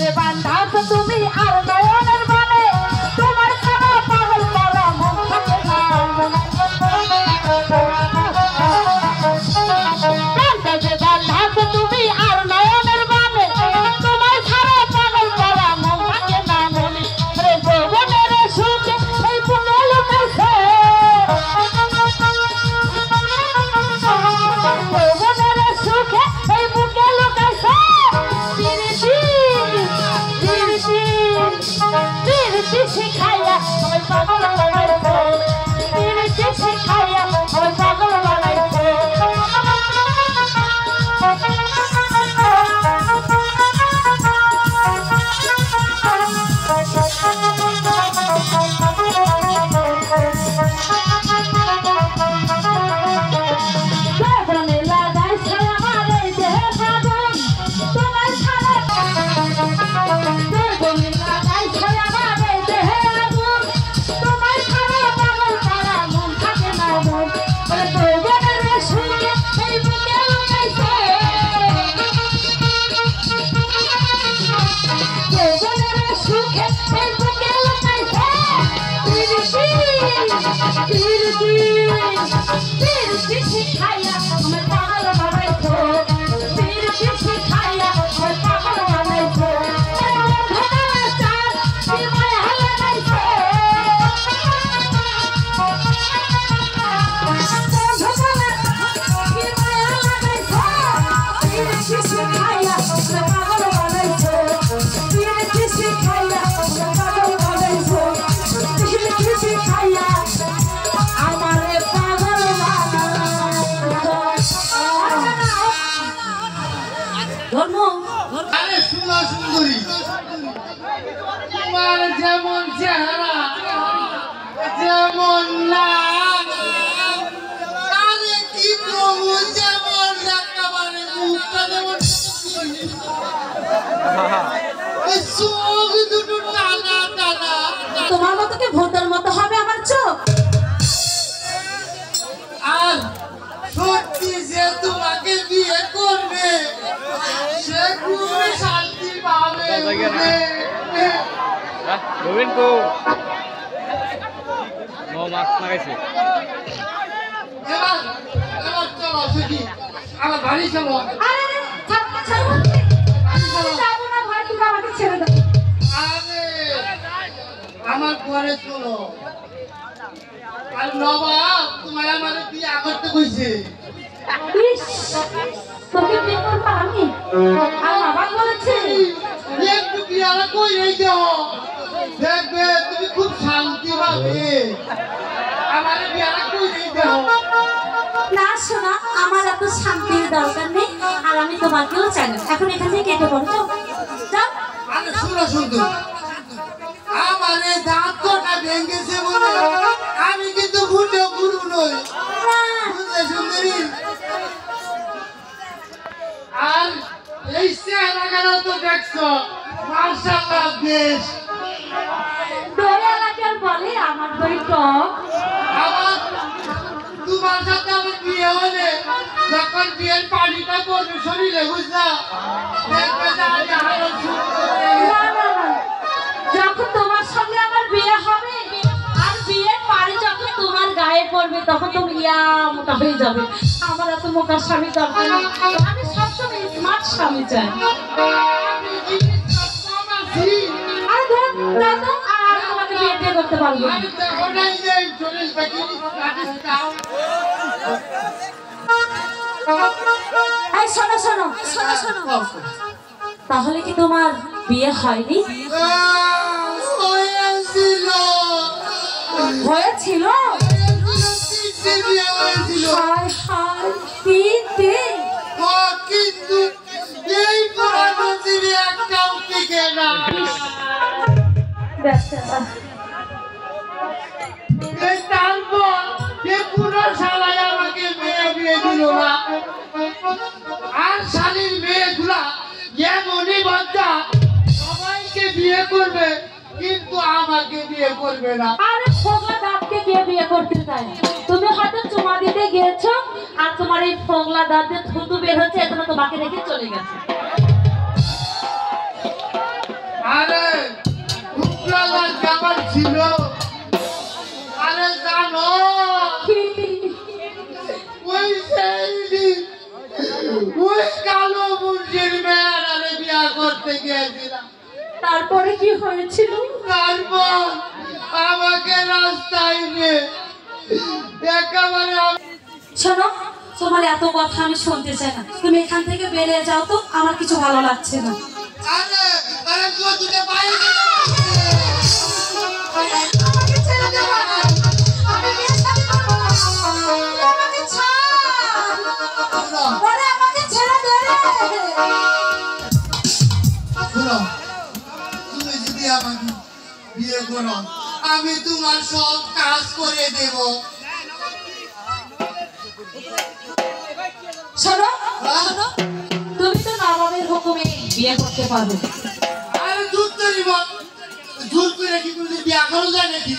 যে বান্ধাছ তুমি আর নয়নের বানে তোমার ছাড়া পাগল করা মন থাকে না যে বান্ধাছ তুমি আর নয়নের বানে তোমার ছাড়া পাগল করা মন থাকে না মনে রে যৌবনের সুখে এই বুকে লুকাইছে যৌবনের সুখে এই বুকে লুকাইছে শিখাইয়া ওই পাগল বানাইছে পিরিতি শিখাইয়া ওই পাগল বানাইছে জীবনে লাগাইছে আমার এই দেহে ফাগুন তোমার ছাড়া জীবনে লাগাইছে আমার এই দেহে আগুন তোমার ছাড়া পাগল করা মন থাকে না মন যৌবনের সুখে এই বুকে লুকাইছে যৌবনের সুখে এই বুকে লুকাইছে পিরিতি শিখাইয়া আমার পাগল বানাইছে পিরিতি শিখাইয়া আমার পাগল বানাইছে ভগবান চাঁদ কি মায়া লাগাইছে ভগবান কি মায়া লাগাইছে পিরিতি শিখাইয়া আমার পাগল বানাইছে পিরিতি শিখাইয়া আমার পাগল বানাইছে পিরিতি শিখাইয়া আমারে পাগল আরে সুন্দর সুন্দরী তোমার যেমন চেহারা যেমন নাক আরে কি প্রভু যেমন একেবারে মুখটা যেমন চোখ দুটো টানা টানা তোমার মতো কি ভূতের মতো হবে আমার চোখ আর সত্যি যে তোমাকে বিয়ে করবে সে খুব শান্তি পাবে রবিন কো নো মাস্ক লাগাইছে এবার এবার চলো সুখী আমার বাড়ি চলো আরে ছাড়ো আমি যাবো না ভাই তুমি আমাকে ছেড়ে দাও আরে আমার ঘরে চলো আর নবাব তোমার আমার বিয়ে করতে কইছে ইস তোকে বিয়ে করবো আমি আর বাবা বলেছে একটু বিয়ারা কই এই দাও দেখবে তুমি খুব শান্তি পাবে আমার বিয়ারা কই এই দাও না শোনা আমার এত শান্তির দরকার নেই আর আমি তোমাকেও চাই না এখন এখান থেকে কেটে পড়ো যাও আরে শুনো সুন্দর আমার এই দাঁত কটা ভেঙেছে বলে আমি কিন্তু ভুলে গুরু নই বুঝলে সুন্দরী আর এই চেহারা তো দেখছো মাশাআল্লাহ বেশ দয়া লাগে আর বলে আমার দই টক আমার তোমার সাথে আমার বিয়ে হলে যখন বিয়ের পানিটা পড়বে শরীরে বুঝলা দেখবে যে আমি আরো যখন তোমার সঙ্গে আমার বিয়ে হবে আর বিয়ের পরে যখন তোমার গায়ে পড়বে তখন তুমি ইয়া মোটা হয়ে যাবে আমার এত মোটা স্বামী দরকার নেই আমি সবসময় স্মার্ট স্বামী চাই আর দাদা আর তোমাকে বিয়ে করতে পারবো না এই শোনো শোনো শোনো শোনো তাহলে কি তোমার বিয়ে হয়নি হয়েছিল হায় হায় তিনটে কিন্তু এই পরামর্শের একটাও টিকে না তারপর যে পুরো শালাই আমাকে মেয়ে বিয়ে দিল না আর শালীর মেয়েগুলা এমনই বাচ্চা সবাইকে বিয়ে করবে কিন্তু আমাকে বিয়ে করবে না আরে ফোগলা দাঁতকে কে বিয়ে করতে চায় তুমি হয়তো চুমা দিতে গিয়েছো আর তোমার এই ফোগলা দাঁতে থুতু বের হচ্ছে এজন্য তোমাকে রেখে চলে গেছে আরে শুক্রবার কেমন ছিল? আরে জানো ওই সেই দিন ওই কালো মুন্সির মেয়ের আরে বিয়া করতে গিয়েছিলাম। তারপরে কি হয়েছিল? তারপর আমাকে রাস্তায় নিয়ে একেবারে শোনো, তোমার এত কথা আমি শুনতে চাই না, তুমি এখান থেকে বেরিয়ে যাও তো, আমার কিছু ভালো লাগছে না। আরে আরে তুই দুটো বাইরে আমাকে ছেড়ে দে বাবা। আমি বিয়ে শাদী করব না। আমাকে ছাড়। ওরে আমাকে ছেড়ে দে। শোনো, তুমি যদি আমাকে বিয়ে করো আমি তোমার সব কাজ করে দেব। শোনো, তুমি তো নবাবের হুকুমে বিয়ে করতে পারো। আরে দুধ তৈরি জোর করে কি তুমি বিয়ে করো যায় নাকি?